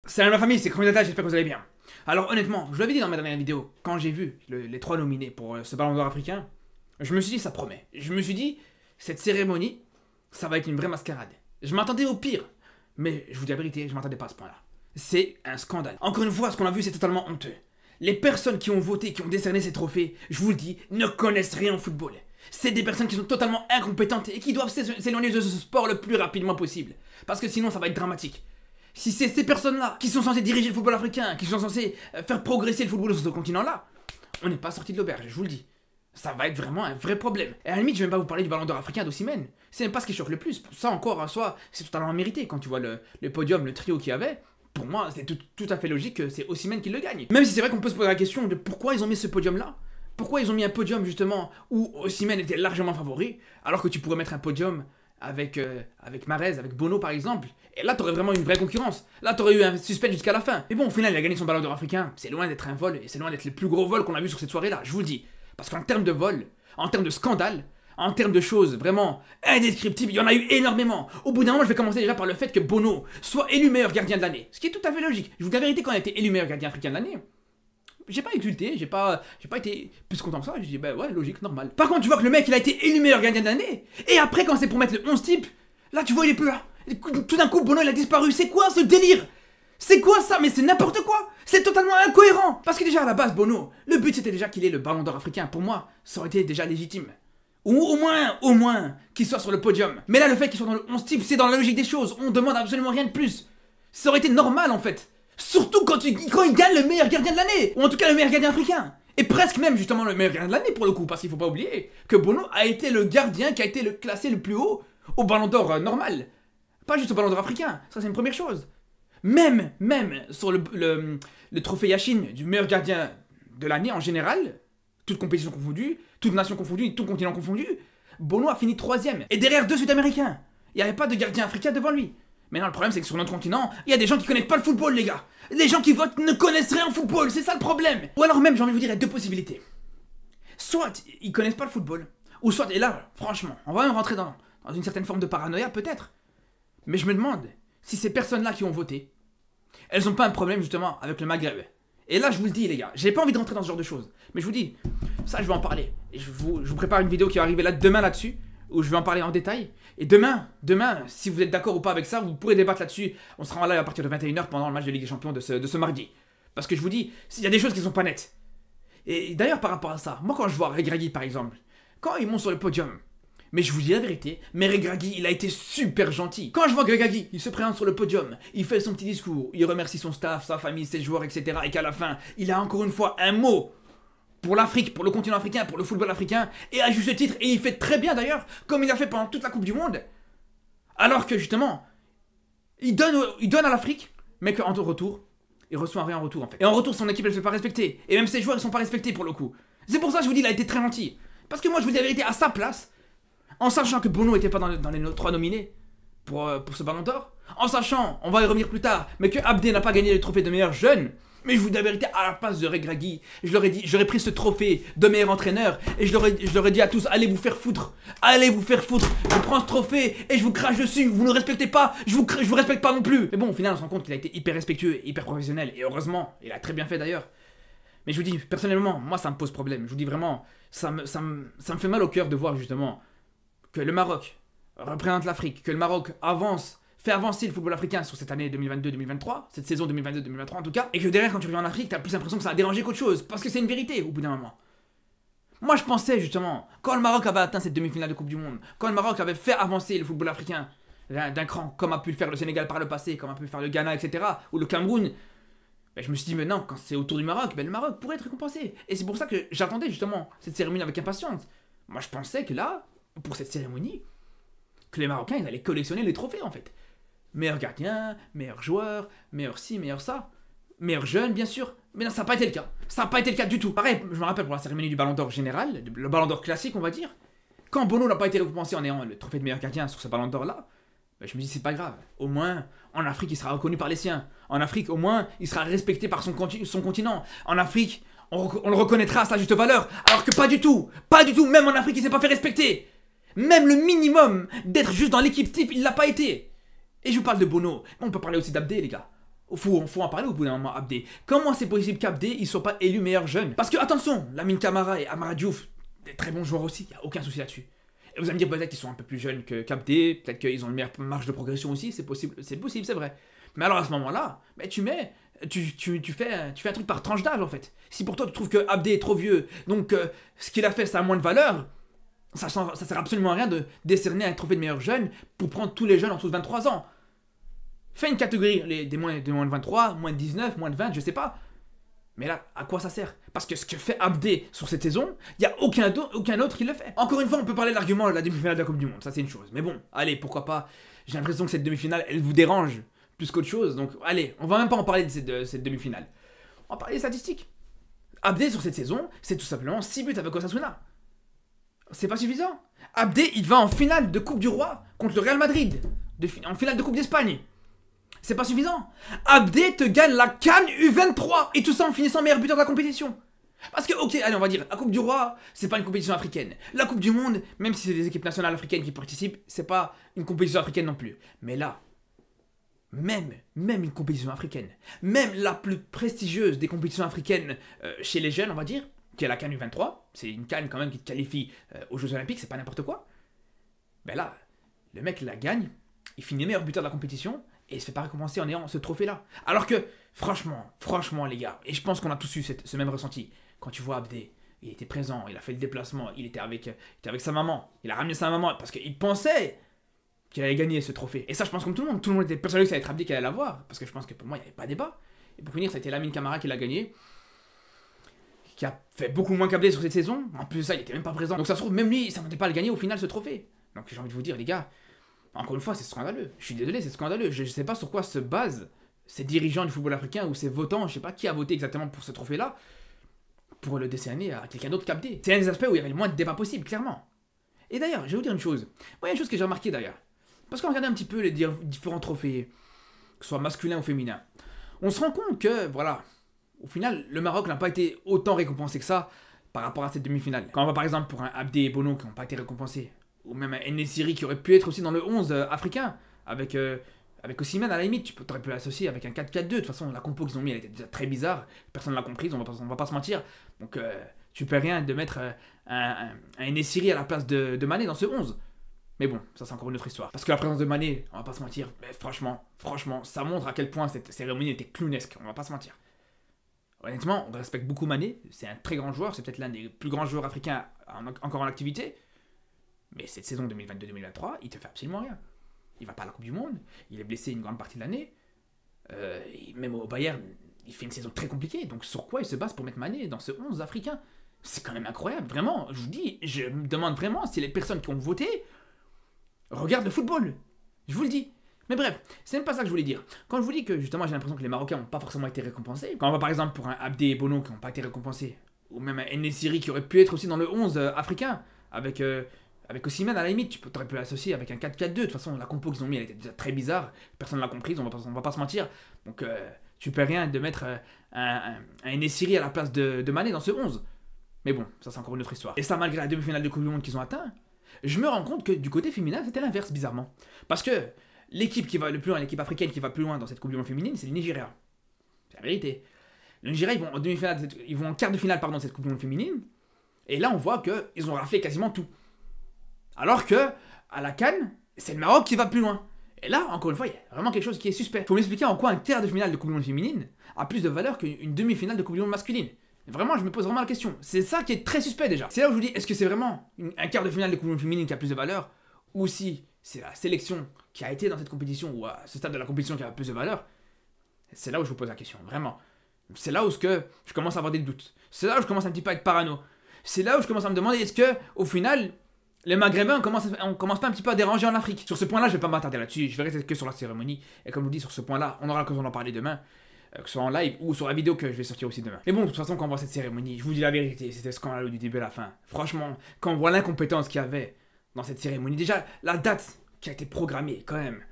Salut ma famille, c'est Cromidata, j'espère que vous allez bien. Alors honnêtement, je l'avais dit dans ma dernière vidéo, quand j'ai vu les trois nominés pour ce Ballon d'Or africain, je me suis dit ça promet. Je me suis dit, cette cérémonie, ça va être une vraie mascarade. Je m'attendais au pire, mais je vous dis la vérité, je m'attendais pas à ce point-là. C'est un scandale. Encore une fois, ce qu'on a vu, c'est totalement honteux. Les personnes qui ont voté, qui ont décerné ces trophées, je vous le dis, ne connaissent rien au football. C'est des personnes qui sont totalement incompétentes et qui doivent s'éloigner de ce sport le plus rapidement possible. Parce que sinon, ça va être dramatique. Si c'est ces personnes-là qui sont censées diriger le football africain, qui sont censées faire progresser le football sur ce continent-là, on n'est pas sorti de l'auberge, je vous le dis. Ça va être vraiment un vrai problème. Et à la limite, je vais même pas vous parler du Ballon d'Or africain d'Osimhen. C'est même pas ce qui choque le plus. Ça encore, en soi, c'est totalement mérité. Quand tu vois le podium, le trio qu'il y avait, pour moi, c'est tout à fait logique que c'est Osimhen qui le gagne. Même si c'est vrai qu'on peut se poser la question de pourquoi ils ont mis ce podium-là. Pourquoi ils ont mis un podium, justement, où Osimhen était largement favori, alors que tu pourrais mettre un podium avec Mahrez, avec Bono par exemple, et là t'aurais vraiment une vraie concurrence. Là t'aurais eu un suspense jusqu'à la fin. Mais bon, au final il a gagné son Ballon d'Or africain. C'est loin d'être un vol, et c'est loin d'être le plus gros vol qu'on a vu sur cette soirée-là, je vous le dis. Parce qu'en termes de vol, en termes de scandale, en termes de choses vraiment indescriptibles, il y en a eu énormément. Au bout d'un moment, je vais commencer déjà par le fait que Bono soit élu meilleur gardien de l'année. Ce qui est tout à fait logique. Je vous dis la vérité, quand il a été élu meilleur gardien africain de l'année, j'ai pas exulté, j'ai pas été plus content que ça, j'ai dit bah ouais, logique, normal. Par contre, tu vois que le mec il a été élu meilleur gardien de l'année, et après quand c'est pour mettre le 11 type, là tu vois il est plus là. Tout d'un coup Bono il a disparu, c'est quoi ce délire? C'est quoi ça? Mais c'est n'importe quoi. C'est totalement incohérent. Parce que déjà à la base Bono, le but c'était déjà qu'il ait le Ballon d'Or africain. Pour moi, ça aurait été déjà légitime. Ou au moins, qu'il soit sur le podium. Mais là le fait qu'il soit dans le 11 type, c'est dans la logique des choses, on demande absolument rien de plus. Ça aurait été normal en fait. Surtout quand il gagne le meilleur gardien de l'année, ou en tout cas le meilleur gardien africain. Et presque même justement le meilleur gardien de l'année pour le coup, parce qu'il faut pas oublier que Bono a été le gardien qui a été classé le plus haut au Ballon d'Or normal. Pas juste au Ballon d'Or africain, ça c'est une première chose. Même sur le trophée Yashin du meilleur gardien de l'année en général, toute compétition confondue, toute nation confondue, tout continent confondu, Bono a fini 3ème. Et derrière deux Sud-Américains. Il n'y avait pas de gardien africain devant lui. Mais non, le problème c'est que sur notre continent, il y a des gens qui connaissent pas le football, les gars. Les gens qui votent ne connaissent rien au football, c'est ça le problème. Ou alors même, j'ai envie de vous dire, il y a deux possibilités. Soit ils connaissent pas le football, ou soit, et là, franchement, on va même rentrer dans une certaine forme de paranoïa peut-être. Mais je me demande si ces personnes-là qui ont voté, elles ont pas un problème justement avec le Maghreb. Et là, je vous le dis, les gars, j'ai pas envie de rentrer dans ce genre de choses. Mais je vous dis, ça je vais en parler. Et je vous prépare une vidéo qui va arriver là demain là-dessus, où je vais en parler en détail. Et demain, si vous êtes d'accord ou pas avec ça, vous pourrez débattre là-dessus. On sera en live à partir de 21h pendant le match de Ligue des Champions de ce mardi. Parce que je vous dis, il y a des choses qui sont pas nettes. Et d'ailleurs, par rapport à ça, moi quand je vois Regragui par exemple, quand ils montent sur le podium, mais je vous dis la vérité, mais Regragui, il a été super gentil. Quand je vois Regragui, il se présente sur le podium, il fait son petit discours, il remercie son staff, sa famille, ses joueurs, etc. Et qu'à la fin, il a encore une fois un mot pour l'Afrique, pour le continent africain, pour le football africain, et à juste titre, et il fait très bien d'ailleurs, comme il a fait pendant toute la Coupe du Monde. Alors que justement, il donne à l'Afrique, mais qu'en retour, il reçoit rien en retour en fait. Et en retour, son équipe elle se fait pas respecter, et même ses joueurs ils sont pas respectés pour le coup. C'est pour ça que je vous dis, il a été très gentil. Parce que moi je vous dis la vérité, à sa place, en sachant que Bono était pas dans les trois nominés pour ce Ballon d'Or, en sachant, on va y revenir plus tard, mais que Abdé n'a pas gagné le trophée de meilleur jeune. Mais je vous dis la vérité, à la place de Regragui, j'aurais pris ce trophée de meilleur entraîneur et je leur ai dit à tous, allez vous faire foutre, je prends ce trophée et je vous crache dessus, vous ne respectez pas, je vous respecte pas non plus. Mais bon, au final on se rend compte qu'il a été hyper respectueux, hyper professionnel, et heureusement, il a très bien fait d'ailleurs. Mais je vous dis, personnellement, moi ça me pose problème, je vous dis vraiment, ça me fait mal au cœur de voir justement que le Maroc représente l'Afrique, que le Maroc fait avancer le football africain sur cette année 2022-2023, cette saison 2022-2023 en tout cas, et que derrière quand tu reviens en Afrique, t'as plus l'impression que ça a dérangé qu'autre chose, parce que c'est une vérité au bout d'un moment. Moi je pensais justement, quand le Maroc avait atteint cette demi-finale de Coupe du Monde, quand le Maroc avait fait avancer le football africain d'un cran, comme a pu le faire le Sénégal par le passé, comme a pu le faire le Ghana, etc., ou le Cameroun, ben, je me suis dit, mais non, quand c'est autour du Maroc, ben, le Maroc pourrait être récompensé. Et c'est pour ça que j'attendais justement cette cérémonie avec impatience. Moi je pensais que là, pour cette cérémonie, que les Marocains ils allaient collectionner les trophées en fait. Meilleur gardien, meilleur joueur, meilleur ci, meilleur ça, meilleur jeune bien sûr, mais non ça n'a pas été le cas, ça n'a pas été le cas du tout. Pareil, je me rappelle pour la cérémonie du Ballon d'Or général, le Ballon d'Or classique on va dire, quand Bono n'a pas été récompensé en ayant le trophée de meilleur gardien sur ce Ballon d'Or là, ben je me dis c'est pas grave, au moins en Afrique il sera reconnu par les siens, en Afrique au moins il sera respecté par son continent, en Afrique on le reconnaîtra à sa juste valeur, alors que pas du tout, même en Afrique il s'est pas fait respecter. Même le minimum d'être juste dans l'équipe type, il l'a pas été. Et je vous parle de Bono, on peut parler aussi d'Abdé les gars. Faut en parler au bout d'un moment, Abdé. Comment c'est possible qu'Abdé, ils soient pas élus meilleurs jeunes? Parce que, attention, Lamine Camara et Amara Diouf, des très bons joueurs aussi, y a aucun souci là-dessus. Et vous allez me dire peut-être qu'ils sont un peu plus jeunes qu'Abdé, peut-être qu'ils ont une meilleure marge de progression aussi, c'est possible, c'est vrai. Mais alors à ce moment-là, tu fais un truc par tranche d'âge en fait. Si pour toi tu trouves que Abdé est trop vieux, donc ce qu'il a fait ça a moins de valeur, ça sert absolument à rien de décerner un trophée de meilleur jeune pour prendre tous les jeunes en dessous de 23 ans. Fais une catégorie des moins de 23, moins de 19, moins de 20, je sais pas. Mais là, à quoi ça sert? Parce que ce que fait Abdé sur cette saison, il n'y a aucun autre qui le fait. Encore une fois, on peut parler de l'argument de la demi-finale de la Coupe du Monde, ça c'est une chose. Mais bon, allez, pourquoi pas. J'ai l'impression que cette demi-finale, elle vous dérange plus qu'autre chose. Donc allez, on va même pas en parler de cette demi-finale. On va parler des statistiques. Abdé sur cette saison, c'est tout simplement 6 buts avec Osasuna. C'est pas suffisant. Abdé, il va en finale de Coupe du Roi contre le Real Madrid. En finale de Coupe d'Espagne. C'est pas suffisant. Abdé te gagne la CAN U23 et tout ça en finissant meilleur buteur de la compétition. Parce que, ok, allez, on va dire, la Coupe du Roi, c'est pas une compétition africaine. La Coupe du Monde, même si c'est des équipes nationales africaines qui participent, c'est pas une compétition africaine non plus. Mais là, même une compétition africaine, même la plus prestigieuse des compétitions africaines chez les jeunes, on va dire, qui est la CAN U23, c'est une CAN quand même qui te qualifie aux Jeux Olympiques, c'est pas n'importe quoi. Ben là, le mec la gagne, il finit meilleur buteur de la compétition, et il se fait pas récompenser en ayant ce trophée-là. Alors que, franchement, les gars, et je pense qu'on a tous eu ce même ressenti, quand tu vois Abdé, il était présent, il a fait le déplacement, il était avec sa maman, il a ramené sa maman, parce qu'il pensait qu'il allait gagner ce trophée. Et ça, je pense comme tout le monde était persuadé que ça allait être Abdé qui allait l'avoir, parce que je pense que pour moi, il n'y avait pas débat. Et pour finir, ça a été Lamine Camara qui l'a gagné, qui a fait beaucoup moins qu'Abdé sur cette saison, en plus de ça, il était même pas présent. Donc ça se trouve, même lui, il s'attendait pas à le gagner au final, ce trophée. Donc j'ai envie de vous dire, les gars, encore une fois, c'est scandaleux. Je suis désolé, c'est scandaleux. Je ne sais pas sur quoi se basent ces dirigeants du football africain ou ces votants, je ne sais pas qui a voté exactement pour ce trophée-là, pour le décerner à quelqu'un d'autre qu'Abdé. C'est un des aspects où il y avait le moins de débat possible, clairement. Et d'ailleurs, je vais vous dire une chose. Moi, il y a une chose que j'ai remarqué d'ailleurs. Parce qu'on regarde un petit peu les différents trophées, que ce soit masculin ou féminin, on se rend compte que, voilà, au final, le Maroc n'a pas été autant récompensé que ça par rapport à cette demi-finale. Quand on va par exemple pour un Abdé et Bono qui n'ont pas été récompensés, ou même un Enesiri qui aurait pu être aussi dans le 11 africain, avec Osimhen à la limite, tu aurais pu l'associer avec un 4-4-2, de toute façon la compo qu'ils ont mis elle était déjà très bizarre, personne ne l'a comprise, on va pas se mentir, donc tu peux rien de mettre un Enesiri à la place de Mané dans ce 11. Mais bon, ça c'est encore une autre histoire. Parce que la présence de Mané, on va pas se mentir, mais franchement, ça montre à quel point cette cérémonie était clownesque, on va pas se mentir. Honnêtement, on respecte beaucoup Mané, c'est un très grand joueur, c'est peut-être l'un des plus grands joueurs africains encore en activité. Mais cette saison 2022-2023, il te fait absolument rien. Il va pas à la Coupe du Monde, il est blessé une grande partie de l'année. Même au Bayern, il fait une saison très compliquée. Donc sur quoi il se base pour mettre Mané dans ce 11 africain? C'est quand même incroyable, vraiment. Je vous dis, je me demande vraiment si les personnes qui ont voté regardent le football. Je vous le dis. Mais bref, c'est même pas ça que je voulais dire. Quand je vous dis que justement j'ai l'impression que les Marocains n'ont pas forcément été récompensés, quand on va par exemple pour un Abdé et Bono qui n'ont pas été récompensés, ou même un Enesiri qui aurait pu être aussi dans le 11 africain, avec Osimhen à la limite, tu aurais pu l'associer avec un 4-4-2, de toute façon la compo qu'ils ont mis elle était déjà très bizarre, personne ne l'a comprise, on va pas se mentir, donc tu peux rien de mettre un Enesiri à la place de Mané dans ce 11. Mais bon, ça c'est encore une autre histoire. Et ça malgré la demi-finale de Coupe du Monde qu'ils ont atteint, je me rends compte que du côté féminin c'était l'inverse bizarrement. Parce que l'équipe qui va le plus loin, l'équipe africaine qui va plus loin dans cette Coupe du Monde féminine, c'est le Nigeria. C'est la vérité. Le Nigeria, ils vont en demi-finale, ils vont en quart de finale de cette Coupe du Monde féminine, et là on voit qu'ils ont raflé quasiment tout. Alors que, à la CAN, c'est le Maroc qui va plus loin. Et là, encore une fois, il y a vraiment quelque chose qui est suspect. Faut m'expliquer en quoi un quart de finale de Coupe du Monde féminine a plus de valeur qu'une demi-finale de Coupe du Monde masculine. Vraiment, je me pose vraiment la question. C'est ça qui est très suspect déjà. C'est là où je vous dis, est-ce que c'est vraiment un quart de finale de Coupe du Monde féminine qui a plus de valeur, ou si c'est la sélection qui a été dans cette compétition, ou à ce stade de la compétition qui a plus de valeur? C'est là où je vous pose la question, vraiment. C'est là où je commence à avoir des doutes. C'est là où je commence un petit peu à être parano. C'est là où je commence à me demander, est-ce que, au final, les Maghrébins, on commence pas un petit peu à déranger en Afrique? Sur ce point-là, je vais pas m'attarder là-dessus, je vais rester que sur la cérémonie. Et comme je vous dis, sur ce point-là, on aura l'occasion d'en parler demain, que ce soit en live ou sur la vidéo que je vais sortir aussi demain. Mais bon, de toute façon, quand on voit cette cérémonie, je vous dis la vérité, c'était scandaleux du début à la fin. Franchement, quand on voit l'incompétence qu'il y avait dans cette cérémonie, déjà, la date qui a été programmée, quand même.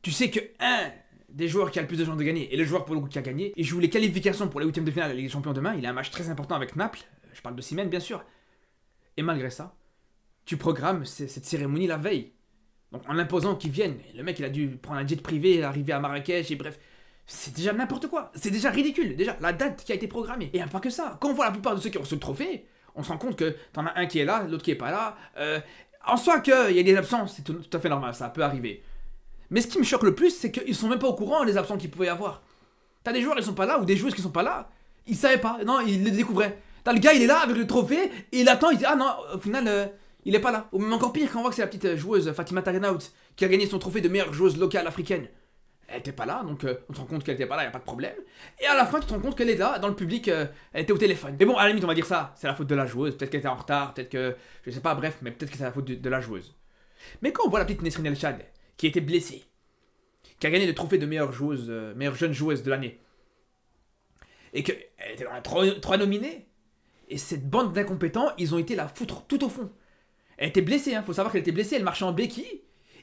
Tu sais que un des joueurs qui a le plus de chances de gagner, et le joueur pour le coup qui a gagné, il joue les qualifications pour les 8e de finale de la Ligue des Champions demain, il a un match très important avec Naples, je parle d'Osimhen bien sûr. Et malgré ça, tu programmes cette cérémonie la veille. Donc en imposant qu'ils viennent. Le mec il a dû prendre un jet privé, arriver à Marrakech et bref. c'est déjà n'importe quoi. C'est déjà ridicule. Déjà, la date qui a été programmée. Et pas que ça. Quand on voit la plupart de ceux qui ont reçu le trophée, on se rend compte que t'en as un qui est là, l'autre qui est pas là. En soi, qu'il y a des absences, c'est tout à fait normal, ça peut arriver. Mais ce qui me choque le plus, c'est qu'ils sont même pas au courant des absents qu'il pouvait y avoir. T'as des joueurs qui sont pas là, ou des joueuses qui sont pas là, ils savaient pas, non, ils les découvraient. T'as le gars, il est là avec le trophée, et il attend, il dit ah non, au final, il est pas là. Ou même encore pire, quand on voit que c'est la petite joueuse Fatima Tarenaout qui a gagné son trophée de meilleure joueuse locale africaine. Elle était pas là, donc on se rend compte qu'elle était pas là, y a pas de problème. Et à la fin, tu te rends compte qu'elle est là, dans le public, elle était au téléphone. Mais bon, à la limite, on va dire ça, c'est la faute de la joueuse. Peut-être qu'elle était en retard, peut-être que. Je sais pas, bref, mais peut-être que c'est la faute de la joueuse. Mais quand on voit la petite Nesrine El Chad, qui a été blessée, qui a gagné le trophée de meilleure joueuse, meilleure jeune joueuse de l'année, et qu'elle était dans les 3 nominés, et cette bande d'incompétents, ils ont été la foutre tout au fond. Elle était blessée, hein, faut savoir qu'elle était blessée, elle marchait en béquille.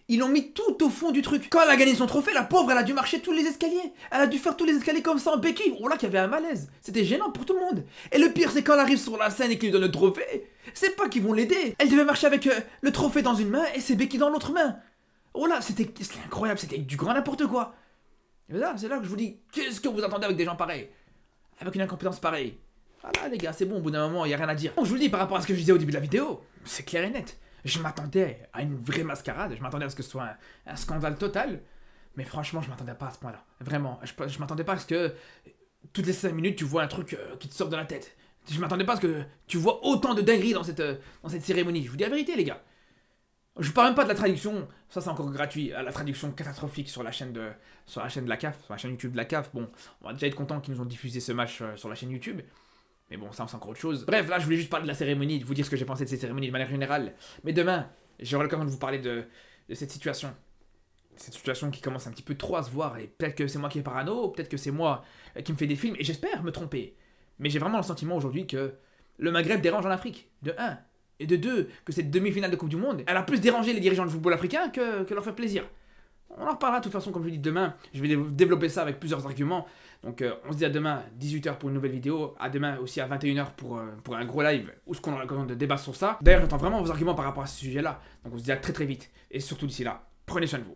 Ils l'ont mis tout au fond du truc. Quand elle a gagné son trophée, la pauvre, elle a dû marcher tous les escaliers. Elle a dû faire tous les escaliers comme ça en béquille. Oh là, qu'il y avait un malaise. C'était gênant pour tout le monde. Et le pire, c'est quand elle arrive sur la scène et qu'ils lui donnent le trophée, c'est pas qu'ils vont l'aider. Elle devait marcher avec le trophée dans une main et ses béquilles dans l'autre main. Oh là, c'était incroyable, c'était du grand n'importe quoi. Et là, c'est là que je vous dis, qu'est-ce que vous attendez avec des gens pareils? Avec une incompétence pareille. Voilà les gars, c'est bon, au bout d'un moment, il n'y a rien à dire. Bon, je vous le dis par rapport à ce que je disais au début de la vidéo, c'est clair et net. Je m'attendais à une vraie mascarade, je m'attendais à ce que ce soit un scandale total, mais franchement, je m'attendais pas à ce point-là. Vraiment, je m'attendais pas à ce que toutes les 5 minutes, tu vois un truc qui te sort de la tête. Je m'attendais pas à ce que tu vois autant de dingueries dans cette cérémonie. Je vous dis la vérité, les gars. Je parle même pas de la traduction, ça c'est encore gratuit, la traduction catastrophique sur la chaîne de la CAF, sur la chaîne YouTube de la CAF. Bon, on va déjà être content qu'ils nous ont diffusé ce match sur la chaîne YouTube. Mais bon, ça c'est encore autre chose. Bref, là je voulais juste parler de la cérémonie, de vous dire ce que j'ai pensé de cette cérémonie de manière générale. Mais demain, j'aurai l'occasion de vous parler de cette situation. Cette situation qui commence un petit peu trop à se voir. Et peut-être que c'est moi qui est parano, peut-être que c'est moi qui me fais des films. Et j'espère me tromper. Mais j'ai vraiment le sentiment aujourd'hui que le Maghreb dérange en Afrique. De 1. Et de 2, que cette demi-finale de Coupe du Monde, elle a plus dérangé les dirigeants du football africain que leur faire plaisir. On en reparlera de toute façon, comme je vous dis, demain. Je vais développer ça avec plusieurs arguments. Donc on se dit à demain, 18h pour une nouvelle vidéo. À demain aussi à 21h pour un gros live où ce qu'on aura l'occasion de débattre sur ça. D'ailleurs, j'attends vraiment vos arguments par rapport à ce sujet-là. Donc on se dit à très très vite. Et surtout d'ici là, prenez soin de vous.